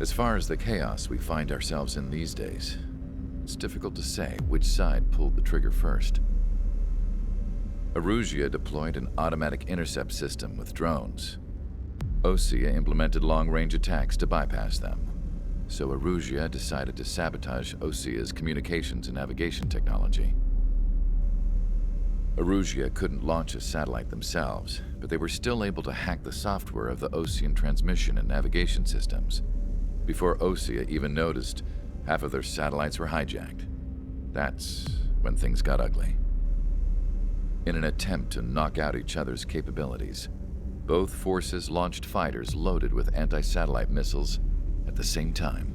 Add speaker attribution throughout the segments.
Speaker 1: As far as the chaos we find ourselves in these days, it's difficult to say which side pulled the trigger first. Erusia deployed an automatic intercept system with drones. Osea implemented long-range attacks to bypass them. So Erusia decided to sabotage Osea's communications and navigation technology. Erusia couldn't launch a satellite themselves, but they were still able to hack the software of the Osean transmission and navigation systems. Before Osea even noticed, half of their satellites were hijacked. That's when things got ugly. In an attempt to knock out each other's capabilities, both forces launched fighters loaded with anti-satellite missiles at the same time.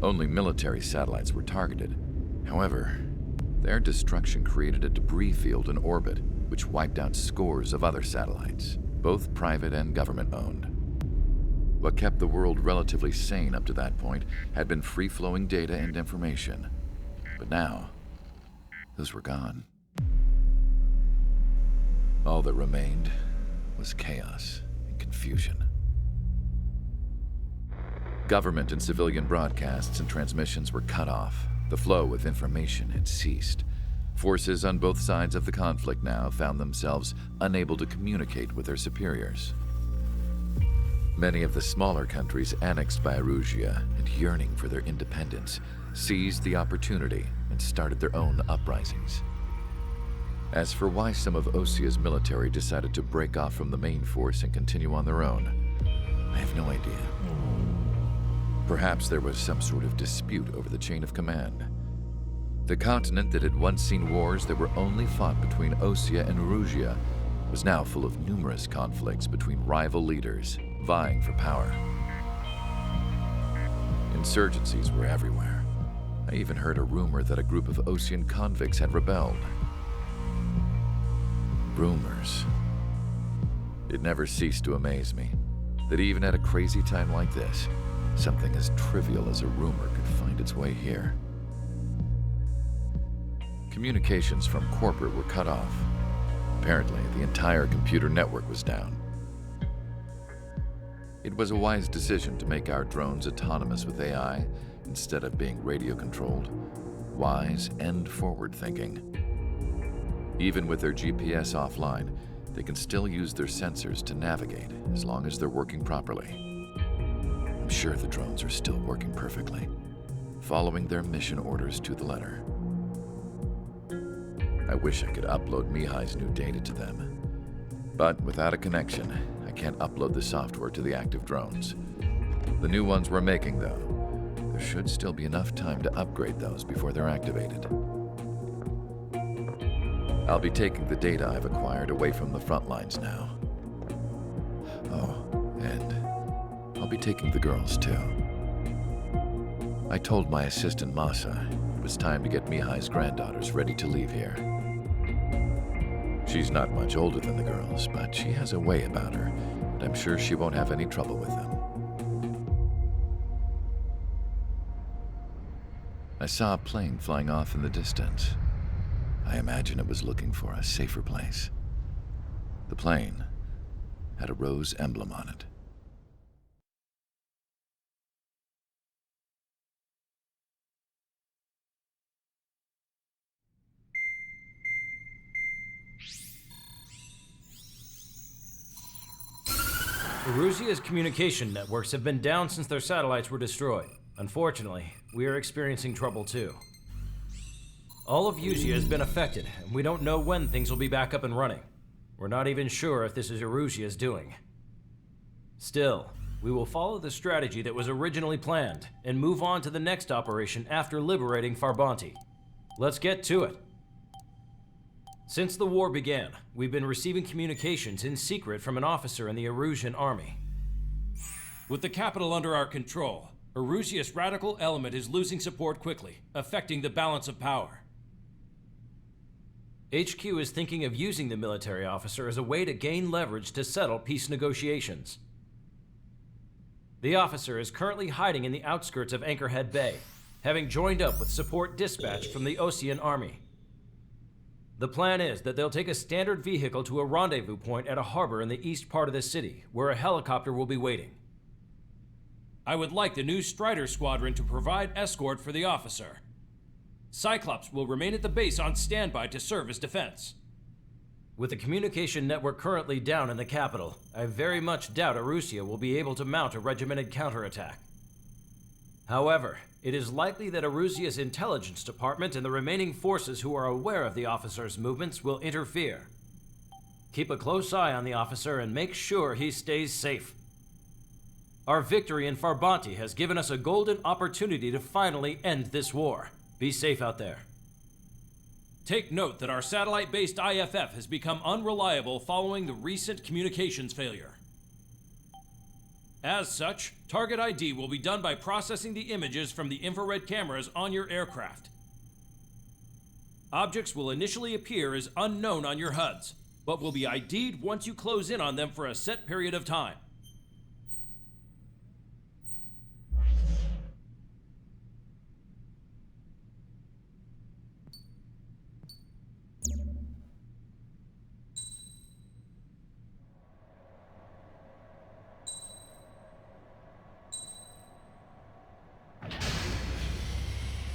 Speaker 1: Only military satellites were targeted. However, their destruction created a debris field in orbit, which wiped out scores of other satellites, both private and government-owned. What kept the world relatively sane up to that point had been free-flowing data and information. But now, those were gone. All that remained was chaos and confusion. Government and civilian broadcasts and transmissions were cut off. The flow of information had ceased. Forces on both sides of the conflict now found themselves unable to communicate with their superiors. Many of the smaller countries annexed by Erusia and yearning for their independence seized the opportunity and started their own uprisings. As for why some of Osea's military decided to break off from the main force and continue on their own, I have no idea. Perhaps there was some sort of dispute over the chain of command. The continent that had once seen wars that were only fought between Osea and Erusia was now full of numerous conflicts between rival leaders vying for power. Insurgencies were everywhere. I even heard a rumor that a group of Osean convicts had rebelled. Rumors. It never ceased to amaze me that even at a crazy time like this, something as trivial as a rumor could find its way here. Communications from corporate were cut off. Apparently, the entire computer network was down. It was a wise decision to make our drones autonomous with AI instead of being radio-controlled. Wise and forward-thinking. Even with their GPS offline, they can still use their sensors to navigate as long as they're working properly. I'm sure the drones are still working perfectly, following their mission orders to the letter. I wish I could upload Mihai's new data to them. But without a connection, I can't upload the software to the active drones. The new ones we're making, though, there should still be enough time to upgrade those before they're activated. I'll be taking the data I've acquired away from the front lines now. Oh, and I'll be taking the girls, too. I told my assistant Masa it was time to get Mihai's granddaughters ready to leave here. She's not much older than the girls, but she has a way about her, and I'm sure she won't have any trouble with them. I saw a plane flying off in the distance. I imagine it was looking for a safer place. The plane had a rose emblem on it.
Speaker 2: Erusia's communication networks have been down since their satellites were destroyed. Unfortunately, we are experiencing trouble too. All of Erusia has been affected, and we don't know when things will be back up and running. We're not even sure if this is Erusia's doing. Still, we will follow the strategy that was originally planned and move on to the next operation after liberating Farbanti. Let's get to it. Since the war began, we've been receiving communications in secret from an officer in the Erusian army.
Speaker 3: With the capital under our control, Erusia's radical element is losing support quickly, affecting the balance of power.
Speaker 2: HQ is thinking of using the military officer as a way to gain leverage to settle peace negotiations. The officer is currently hiding in the outskirts of Anchorhead Bay, having joined up with support dispatched from the Osean army. The plan is that they'll take a standard vehicle to a rendezvous point at a harbor in the east part of the city, where a helicopter will be waiting.
Speaker 3: I would like the new Strider Squadron to provide escort for the officer. Cyclops will remain at the base on standby to serve as defense.
Speaker 2: With the communication network currently down in the capital, I very much doubt Erusia will be able to mount a regimented counterattack. However, it is likely that Erusia's intelligence department and the remaining forces who are aware of the officer's movements will interfere. Keep a close eye on the officer and make sure he stays safe. Our victory in Farbanti has given us a golden opportunity to finally end this war. Be safe out there.
Speaker 3: Take note that our satellite-based IFF has become unreliable following the recent communications failure. As such, target ID will be done by processing the images from the infrared cameras on your aircraft. Objects will initially appear as unknown on your HUDs, but will be ID'd once you close in on them for a set period of time.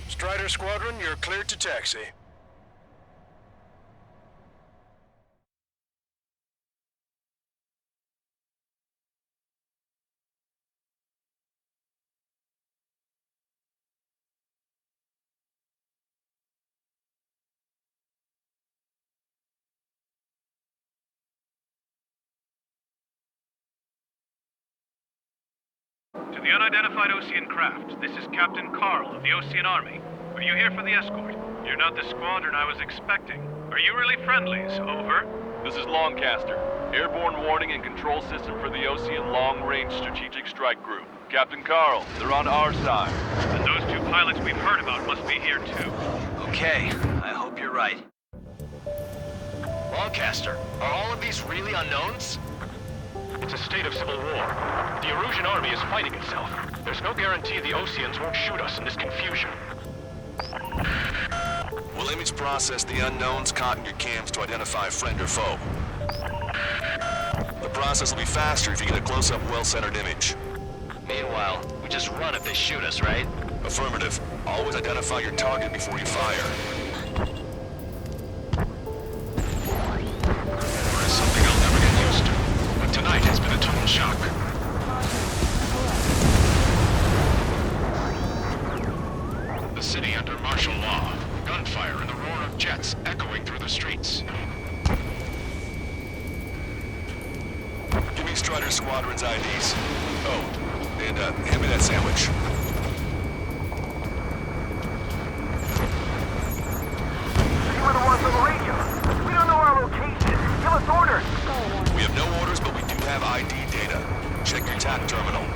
Speaker 4: Strider Squadron, you're cleared to taxi.
Speaker 5: To the unidentified Ocean craft, this is Captain Carl of the Ocean Army. Are you here for the escort? You're not the squadron I was expecting. Are you really friendlies? Over.
Speaker 6: This is Longcaster. Airborne warning and control system for the Ocean Long-Range Strategic Strike Group. Captain Carl, they're on our side.
Speaker 5: And those two pilots we've heard about must be here too.
Speaker 7: Okay, I hope you're right. Longcaster, are all of these really unknowns?
Speaker 5: It's a state of civil war. The Erusian army is fighting itself. There's no guarantee the Oceans won't shoot us in this confusion.
Speaker 4: We'll image process the unknowns caught in your cams to identify friend or foe. The process will be faster if you get a close-up, well-centered image.
Speaker 7: Meanwhile, we just run if they shoot us, right?
Speaker 4: Affirmative. Always identify your target before you fire. There's something I'll never get used to, but tonight has been a total shock. The city under martial law. Gunfire and the roar of jets echoing through the streets. Give me Strider Squadron's IDs. Oh, and hand me that sandwich.
Speaker 8: You were the ones on the radio. We don't know our location. Give us orders.
Speaker 4: We have no orders, but we do have ID data. Check your TAC terminal.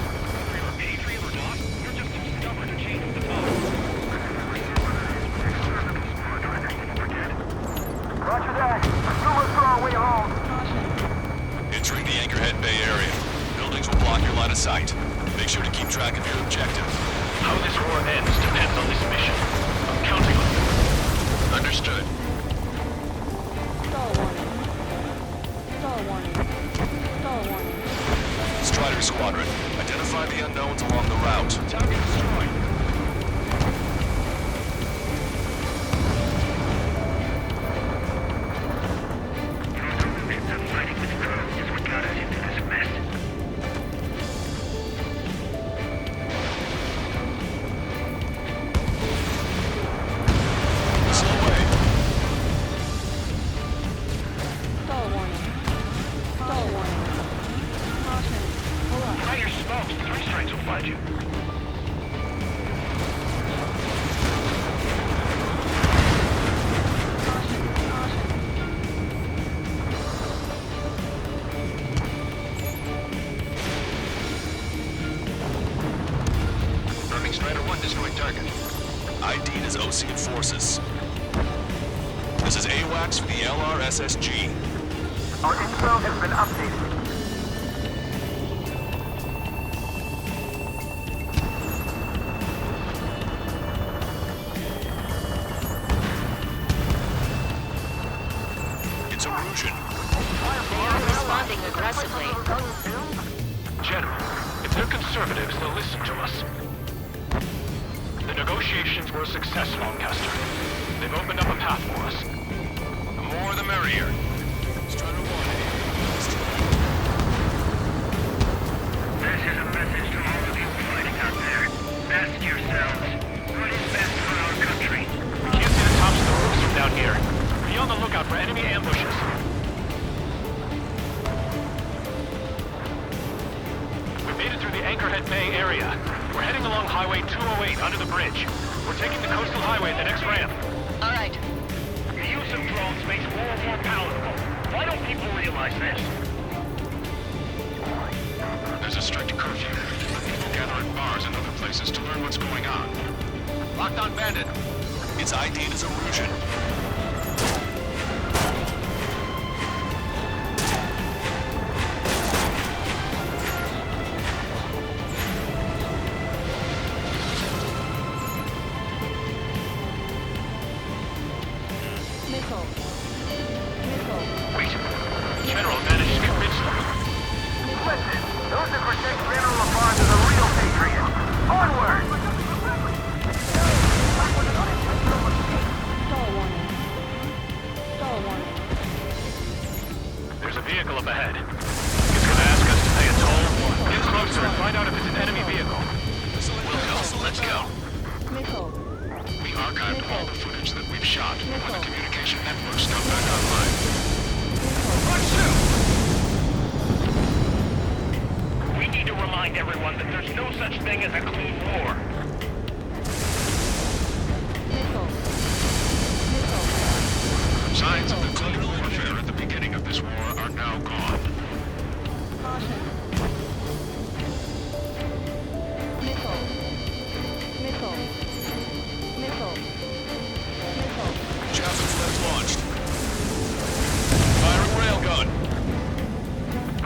Speaker 5: Adrian or Doc, you're just too stubborn to change the phone.
Speaker 8: Roger that. Assume us for our way home.
Speaker 4: Entering the Anchorhead Bay area. Buildings will block your line of sight. Make sure to keep track of your objective.
Speaker 5: How this war ends depends on this mission. I'm counting on you.
Speaker 4: Understood.
Speaker 9: Star warning. Star warning. Star warning.
Speaker 4: Strider Squadron, identify the unknowns along the route.
Speaker 5: Target destroyed.
Speaker 4: Slow way.
Speaker 9: Star warning. Star warning. Caution. Pull up.
Speaker 5: Try your smokes. 3 strikes will find you.
Speaker 9: Caution. Caution.
Speaker 4: Confirming Strider 1 destroyed target. ID'd as Ocean forces. This is AWACS for the LRSSG.
Speaker 8: Our info has been updated.
Speaker 4: It's Erusian.
Speaker 10: They're responding aggressively.
Speaker 5: General, if they're concerned conservatives, they'll listen to us. The negotiations were a success, Lancaster. They've opened up a path for us.
Speaker 4: The more the merrier. Strider 1.
Speaker 8: This is a message to all of you fighting out there. Ask yourselves, what is best for our country?
Speaker 5: We can't see the tops of the roofs from down here. Be on the lookout for enemy ambushes. We made it through the Anchorhead Bay area. We're heading along Highway 208 under the bridge. We're taking the coastal highway at the next ramp.
Speaker 8: All right. The use of drones makes war more palatable. Why don't people realize this?
Speaker 4: There's a strict curfew. People gather at bars and other places to learn what's going on. Locked on bandit. It's ID'd as a Rousian.
Speaker 9: Missile. Missile.
Speaker 5: Wait. General managed to convince them.
Speaker 8: Listen, those that protect General LaFarge are the real patriots. Onward!
Speaker 9: Stall warning. Stall warning.
Speaker 5: There's a vehicle up ahead. It's gonna ask us to pay a toll. Get closer and find out if it's an enemy vehicle.
Speaker 4: We'll go. Let's go.
Speaker 9: Missile.
Speaker 4: We archived all the footage that we've shot when the communication networks come back online.
Speaker 8: We need to remind everyone that there's no such thing as a clean war.
Speaker 9: Missile. Missile.
Speaker 4: Signs of the clean warfare at the beginning of this war are now gone.
Speaker 9: Caution. Missile. Missile. Missile. Missile.
Speaker 4: Chaffin flares launched. Firing railgun.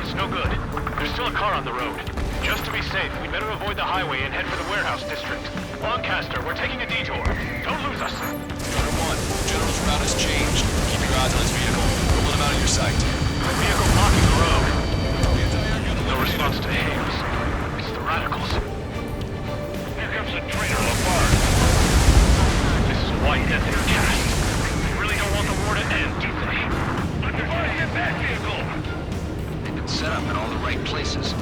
Speaker 5: It's no good. There's still a car on the road. Just to be safe, we'd better avoid the highway and head for the warehouse district. Lancaster, we're taking a detour. Don't lose us.
Speaker 4: Gunner 1, General's route has changed. Keep your eyes on his vehicle. Don't let him out of your sight.
Speaker 5: Vehicle blocking the road. No response to hails. It's the radicals.
Speaker 8: Here comes a traitor, LaFarge.
Speaker 5: This is why you get their cast. They really don't want the war to end, do they?
Speaker 8: Look at that vehicle!
Speaker 7: They've been set up in all the right places.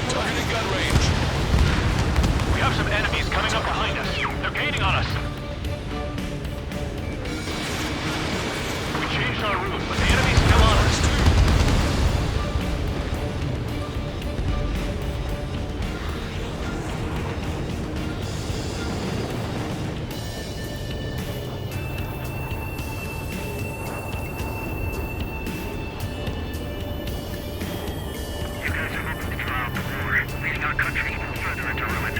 Speaker 4: Targeting gun range.
Speaker 5: We have some enemies coming up behind us. They're gaining on us. We changed our route, but the enemy's still on us.
Speaker 8: You guys are hoping to draw out the war, leading our country even further into ruin.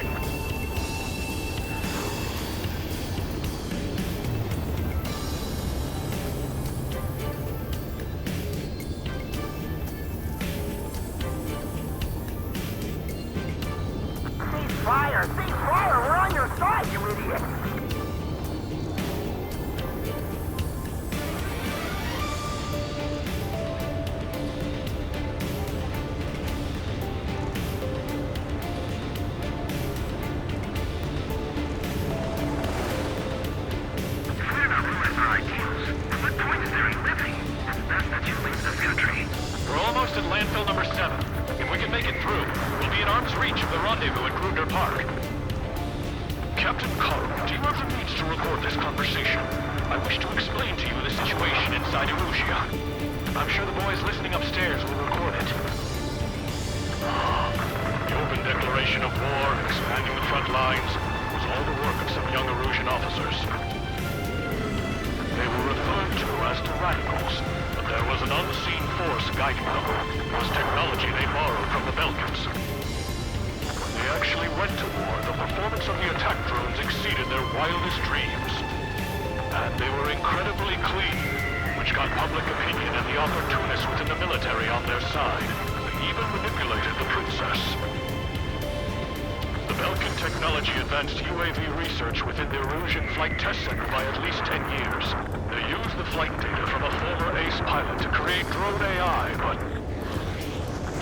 Speaker 8: Cease fire! We're on your side, you idiot! We're not ruining our ideals. What point is there in living? It's best that you leave this country.
Speaker 5: We're almost at landfill number 7. If we can make it through, we'll be in arm's reach of the rendezvous at Grudner Park. Captain Carl, do you have the means to record this conversation? I wish to explain to you the situation inside Erusia. I'm sure the boys listening upstairs will record it. The open declaration of war, expanding the front lines, was all the work of some young Erusian officers. They were referred to as the radicals, but there was an unseen force guiding them. It was technology they borrowed from the Belkans. When they actually went to war, the performance of the attack drones exceeded their wildest dreams. And they were incredibly clean, which got public opinion and the opportunists within the military on their side. They even manipulated the princess. The Belkan technology advanced UAV research within the Erusian Flight Test Center by at least 10 years. They used the flight data from a former ace pilot to create drone AI, but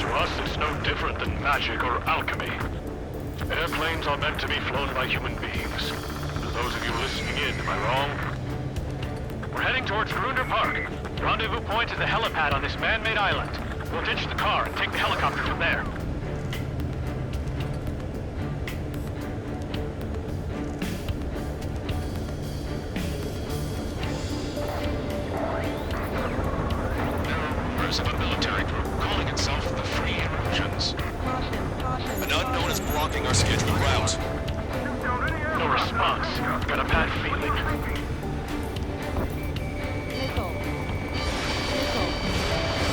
Speaker 5: To us, it's no different than magic or alchemy. Airplanes are meant to be flown by human beings. To those of you listening in, am I wrong? We're heading towards Grunder Park. Rendezvous point is the helipad on this man-made island. We'll ditch the car and take the helicopter from there.
Speaker 4: Of a military group calling itself the Free Illusions. An unknown is blocking our scheduled route.
Speaker 5: No response. Got a bad feeling.
Speaker 9: Missile.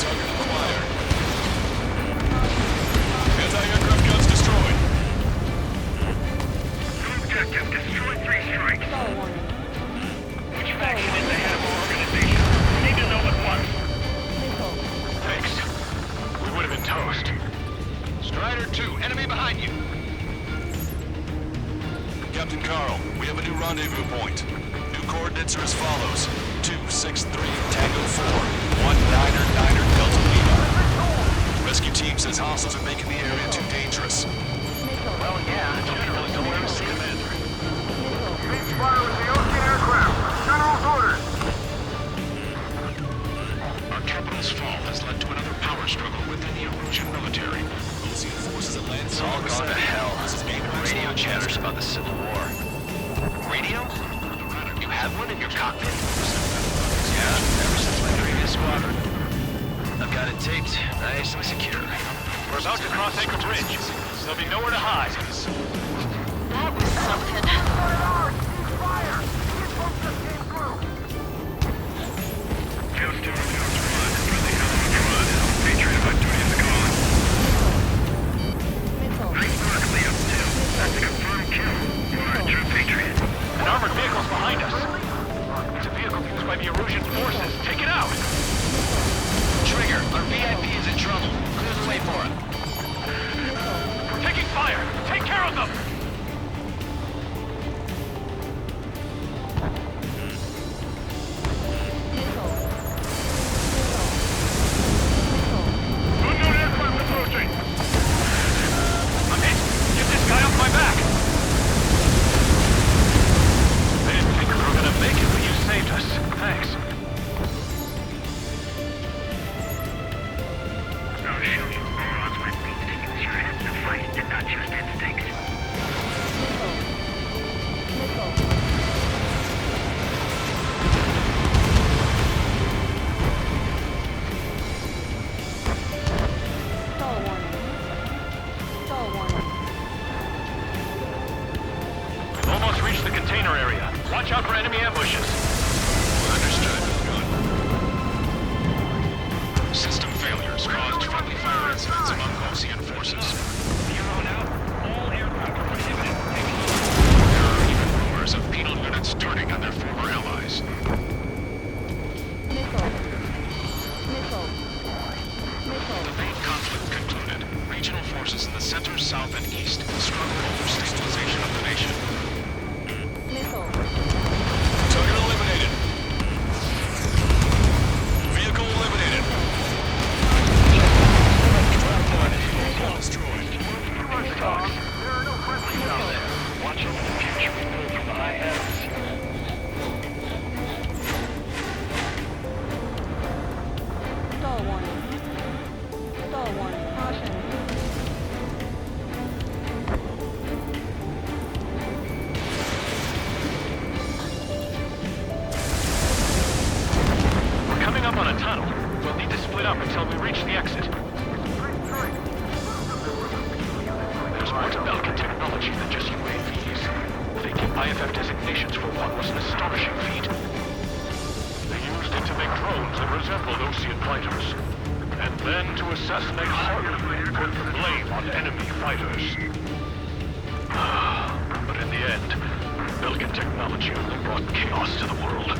Speaker 4: Target acquired. Anti-aircraft guns destroyed.
Speaker 8: Objective, destroy 3 strikes.
Speaker 9: Star warning.
Speaker 8: Which faction is the head of our organization? We need to know at once.
Speaker 9: Missile.
Speaker 5: Thanks. We would have been toast.
Speaker 4: Strider 2, enemy behind you. Captain Carl, we have a new rendezvous point. New coordinates are as follows. 263 Tango 4, 1999 Delta Lima. Rescue team says hostiles are making the area too dangerous.
Speaker 9: Missile.
Speaker 5: Well, yeah, General is aware of Commander.
Speaker 8: Ceasefire with the ocean aircraft. General's orders.
Speaker 4: Our capital's fall has led to another power struggle within the Erusian military. Ocean forces at land.
Speaker 7: It's all gone to hell. Radio chatters about the Civil War. Radio? You have one in your cockpit? Yeah, ever since my previous squadron. I've got it taped, nice and secure.
Speaker 5: We're about to cross Anchor Bridge. There'll be nowhere to hide.
Speaker 9: That was something.
Speaker 8: Ceasefire! These folks just came through. Houston, friendly Helen Patriot about duty is gone.
Speaker 9: Missile.
Speaker 8: Nice work, Leo 2. That's a confirmed kill. You are a true patriot.
Speaker 5: An armored vehicle's behind us. It's a vehicle used by the Erusian forces. Take it out!
Speaker 7: Trigger, our VIP is in trouble. Clear the way for him.
Speaker 5: We're taking fire! Take care of them!
Speaker 9: Missile.
Speaker 5: Unknown aircraft approaching! I'm hit! Get this guy off my back! I didn't think we were gonna make it, but you saved us. Thanks.
Speaker 8: I'll show you morons what it means to use your head to fight and not just instincts.
Speaker 9: Star warning. Star warning.
Speaker 5: We've almost reached the container area. Watch out for enemy ambushes.
Speaker 4: Understood. Good. System failures caused friendly fire incidents among Ocean forces.
Speaker 8: Here on out, all aircraft are prohibited from taking off.
Speaker 4: There are even rumors of penal units turning on their former allies.
Speaker 9: Missile. Missile. Missile.
Speaker 4: The main conflict concluded. Regional forces in the center, south, and east struggle over stabilization of the nation.
Speaker 9: Missile.
Speaker 4: Target eliminated. Vehicle eliminated. Vehicle destroyed.
Speaker 8: There are no friendlies out there. Watch out for the future we pull from the high heavens.
Speaker 9: Star warning. Star warning. Caution.
Speaker 5: We're coming up on a tunnel. We'll need to split up until we reach the exit. There's more to Belkin technology than just UAVs. Taking IFF designations for one was an astonishing feat. They used it to make drones that resembled Ocean fighters. And then to assassinate hardly and put the blame on enemy fighters. But in the end, Belkin technology only brought chaos to the world.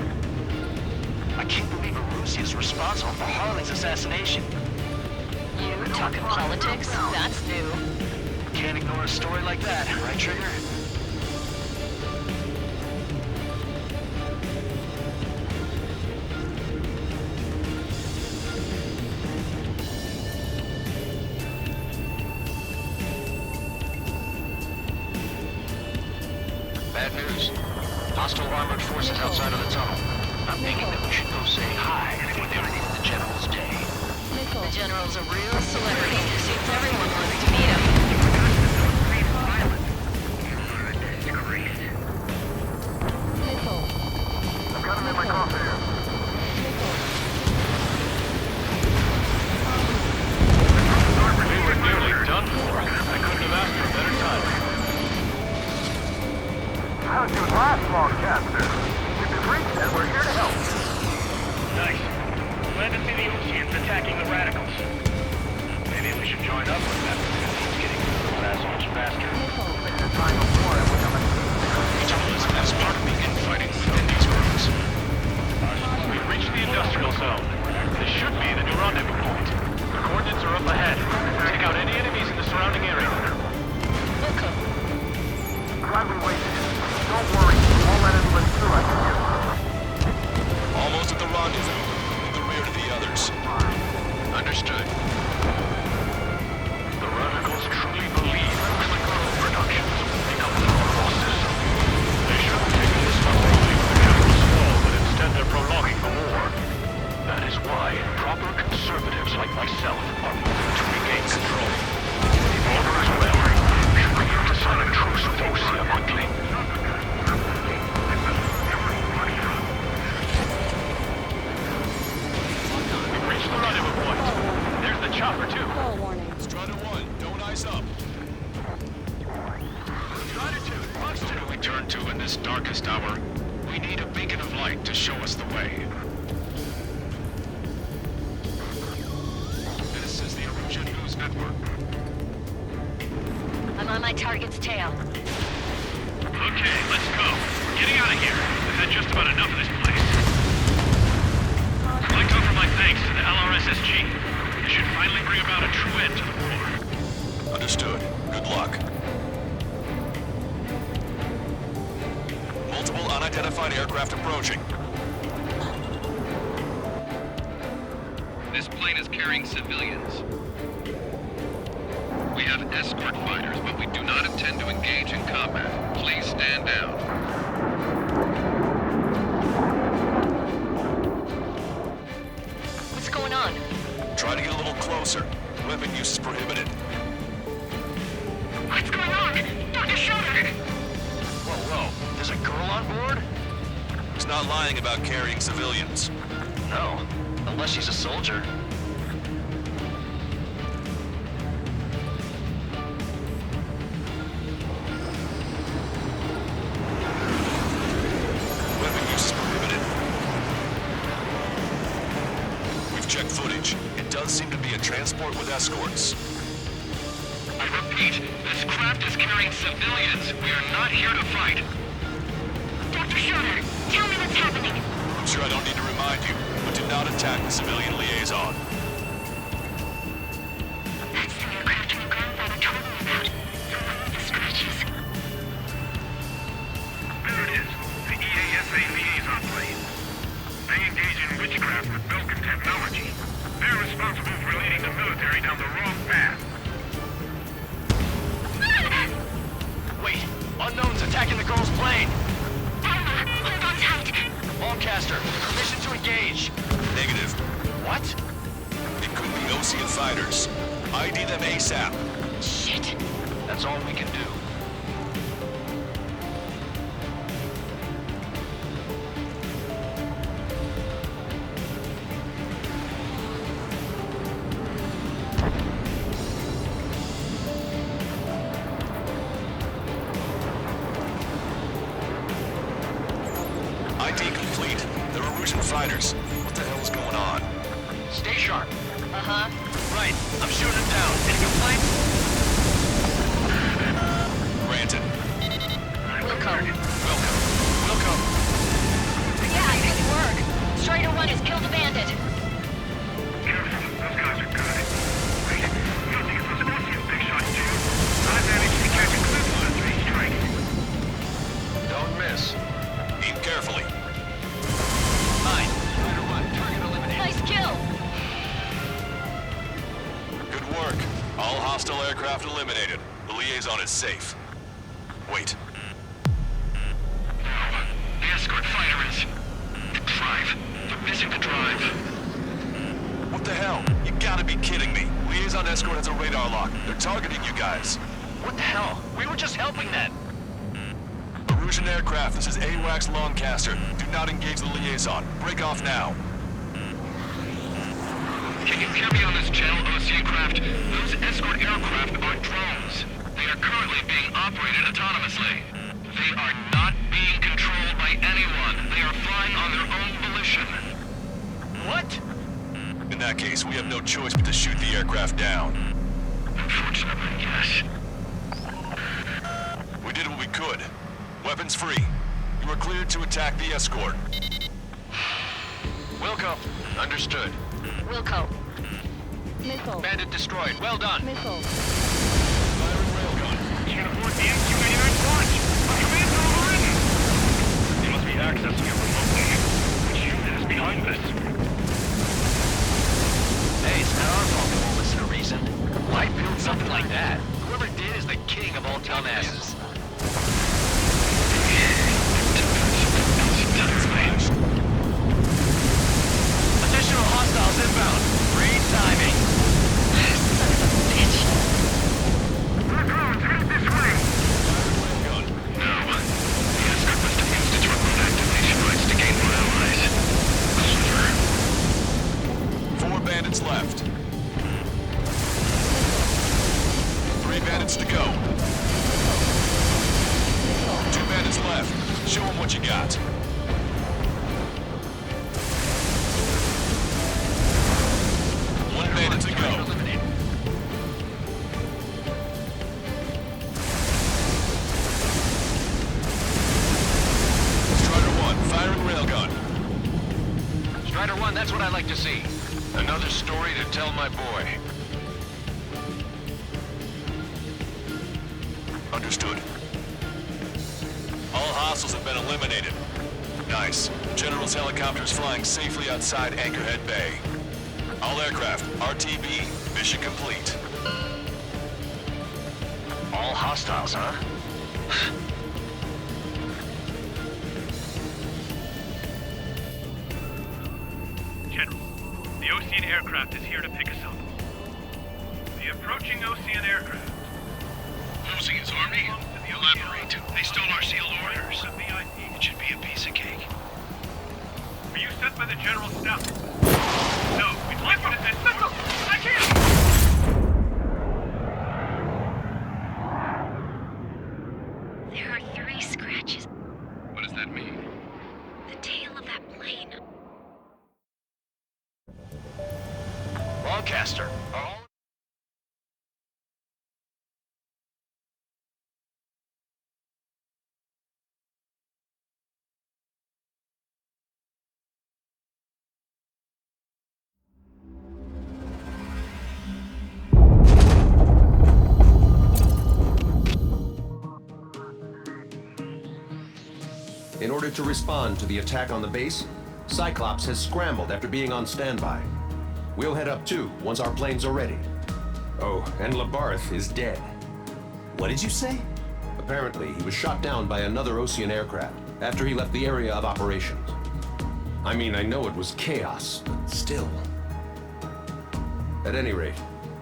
Speaker 7: I can't believe Erusia is responsible for Harley's assassination.
Speaker 10: You talking politics? That's new.
Speaker 7: Can't ignore a story like that, right, Trigger? bad news. Hostile armored forces outside of the tunnel. I'm thinking that we should go say hi before they release the general's day.
Speaker 10: The general's a real celebrity. Seems everyone wants to meet him.
Speaker 8: I've got him in my crosshairs.
Speaker 6: We were nearly done for. I couldn't have asked for a better time.
Speaker 8: How'd you last, Longcaster? We've been reached and we're here to help. Nice. Glad to see the Oceans attacking the radicals. Maybe we should join up with them. It's getting fast much faster. This is Triangle 4 and we're coming.
Speaker 4: Journalism has part of the infighting within these groups.
Speaker 6: We've reached the industrial zone. This should be the new rendezvous point. The coordinates are up ahead. Take out any enemies in the surrounding area.
Speaker 10: Welcome.
Speaker 8: Glad we waited. Don't worry, we won't let anyone through us here.
Speaker 4: Almost at the rendezvous, in the rear to the others. Understood.
Speaker 5: The radicals truly believe chemical productions will become our bosses. They should have taken this not only for the general's fall, but instead they're prolonging the war. That is why proper conservatives like myself are moving to regain control. The order as well. Should we have to sign a truce with Osea quickly?
Speaker 6: We've reached the rendezvous point. There's the chopper, too.
Speaker 9: Call warning.
Speaker 4: Strider 1, don't ice up.
Speaker 6: Strider 2, Fox 2.
Speaker 4: Who do we turn to in this darkest hour? We need a beacon of light to show us the way. This is the Erosion News Network.
Speaker 10: I'm on my target's tail.
Speaker 5: Okay, let's go. We're getting out of here. We've had just about enough of this place. I'd like to offer my thanks to the LRSSG. It should finally bring about a true end to the war.
Speaker 4: Understood. Good luck. Multiple unidentified aircraft approaching.
Speaker 11: This plane is carrying civilians. We have escort fighters, but we do not intend to engage in combat. Please stand down.
Speaker 10: What's going on?
Speaker 4: Try to get a little closer. Weapon use is prohibited.
Speaker 8: What's going on? Dr. Schroeder!
Speaker 7: Whoa. There's a girl on board?
Speaker 4: He's not lying about carrying civilians.
Speaker 7: No. Unless she's a soldier.
Speaker 4: Weapon use is prohibited. We've checked footage. It does seem to be a transport with escorts.
Speaker 5: I repeat, this craft is carrying civilians. We are not here to fight.
Speaker 8: Dr. Schroeder, tell me what's happening.
Speaker 4: I'm sure I don't need to remind you, but do not attack the civilian liaison.
Speaker 8: That's the aircraft my grandfather told me about. The one with the scratches. There it is. The EASA liaison plane. They engage in witchcraft with Belkin technology. They're responsible for leading the military down the wrong path.
Speaker 7: Wait, unknown's attacking the girl's plane.
Speaker 8: Hold on tight.
Speaker 7: Longcaster, permission to engage.
Speaker 4: Negative.
Speaker 7: What?
Speaker 4: It could be Ocean fighters. ID them ASAP.
Speaker 7: Shit. That's all we can do.
Speaker 4: ID complete. They're Erosion fighters. What the hell is going on?
Speaker 7: Stay sharp.
Speaker 10: Uh-huh.
Speaker 7: Right, I'm shooting him down. Any complaints?
Speaker 4: Granted.
Speaker 10: Wilco.
Speaker 7: Welcome.
Speaker 10: Yeah, good work. Strider 1 has killed a bandit.
Speaker 8: Careful, those guys are good. Wait, you don't think it was Ocean big shots too? I managed to catch a glimpse of 3 strikes.
Speaker 4: Don't miss. Aim carefully.
Speaker 7: Mine. Strider 1, target eliminated.
Speaker 10: Nice kill.
Speaker 4: Good work. All hostile aircraft eliminated. The liaison is safe. Wait.
Speaker 11: escort fighter is. The drive. They're missing the drive.
Speaker 4: What the hell? You gotta be kidding me. Liaison escort has a radar lock. They're targeting you guys.
Speaker 7: What the hell? We were just helping them.
Speaker 4: Erusian aircraft, this is AWACS Longcaster. Do not engage the liaison. Break off now.
Speaker 11: Can you hear me on this channel, OC craft? Those escort aircraft are drones. They are currently being operated autonomously. They are not being controlled by anyone. They are flying on their own volition.
Speaker 7: What?
Speaker 4: In that case, we have no choice but to shoot the aircraft down.
Speaker 11: Unfortunately, yes.
Speaker 4: We did what we could. Weapons free. You are cleared to attack the escort.
Speaker 7: Wilco. Understood.
Speaker 10: Wilco.
Speaker 9: Missile.
Speaker 7: Bandit destroyed. Well done.
Speaker 9: Missile.
Speaker 4: Firing railgun.
Speaker 6: Can't afford the MQ-89's launch. My commands are overridden. They must be accessing it remotely. Which unit is behind this?
Speaker 7: Hey, it's not our fault they won't listen to reason. Why build something like that? Whoever did is the king of all dumbasses. Additional hostiles inbound. Great timing.
Speaker 10: Son of a bitch.
Speaker 6: Our drones, head this way.
Speaker 4: Gun.
Speaker 11: No. The escort must have used its remote activation rights to gain more allies. Clever.
Speaker 4: 4 bandits left. 3 bandits to go. 2 bandits left. Show them what you got. One bandit to go. Strider 1, firing railgun.
Speaker 7: Strider 1, that's what I like to see.
Speaker 11: Another story to tell my boy.
Speaker 4: Understood. All hostiles have been eliminated. Nice. General's helicopter is flying safely outside Anchorhead Bay. All aircraft, RTB, mission complete.
Speaker 7: All hostiles, huh?
Speaker 6: General, the Ocean aircraft is here to pick us up. The approaching Ocean aircraft.
Speaker 11: Losing his army? Elaborate. They stole our sealed orders. It should be a piece of cake.
Speaker 6: Were you sent by the General's staff? No, we'd like you to send... I can't!
Speaker 10: There are 3 scratches.
Speaker 11: What does that mean?
Speaker 10: The tail of that plane.
Speaker 7: Longcaster. All...
Speaker 12: In order to respond to the attack on the base, Cyclops has scrambled after being on standby. We'll head up too, once our planes are ready. Oh, and Labarth is dead.
Speaker 13: What did you say?
Speaker 12: Apparently, he was shot down by another Ocean aircraft after he left the area of operations. I mean, I know it was chaos, but still. At any rate,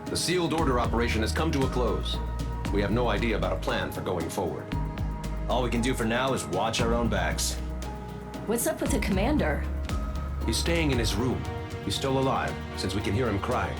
Speaker 12: the sealed order operation has come to a close. We have no idea about a plan for going forward.
Speaker 13: All we can do for now is watch our own backs.
Speaker 14: What's up with the commander?
Speaker 12: He's staying in his room. He's still alive, since we can hear him crying.